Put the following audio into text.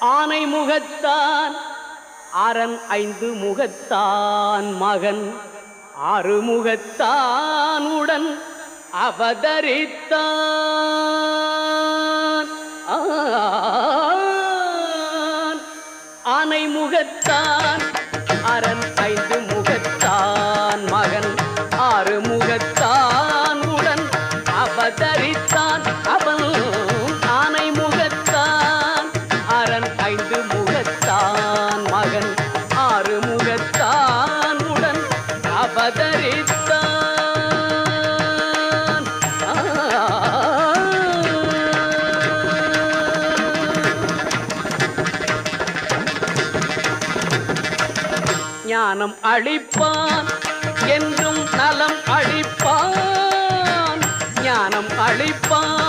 ஆனை முகத்தான் அரண் ஐந்து முகத்தான் மகன் ஆறு முகத்தான் உடன் அவதரித்தான். ஆனை முகத்தான் அரண் ஐந்து முகத்தான் மகன் ஆறு முகத்தான் உடன் அவதரித்தான். அவன் ஆனை முகத்தான் அரண் ஐந்து முகத்தான் மகன் ஆறு முகத்தான் உடன் அவதரித்தான். ஞானம் அளிப்பான் என்றும் நலம் அளிப்பான். ஞானம் அளிப்பான்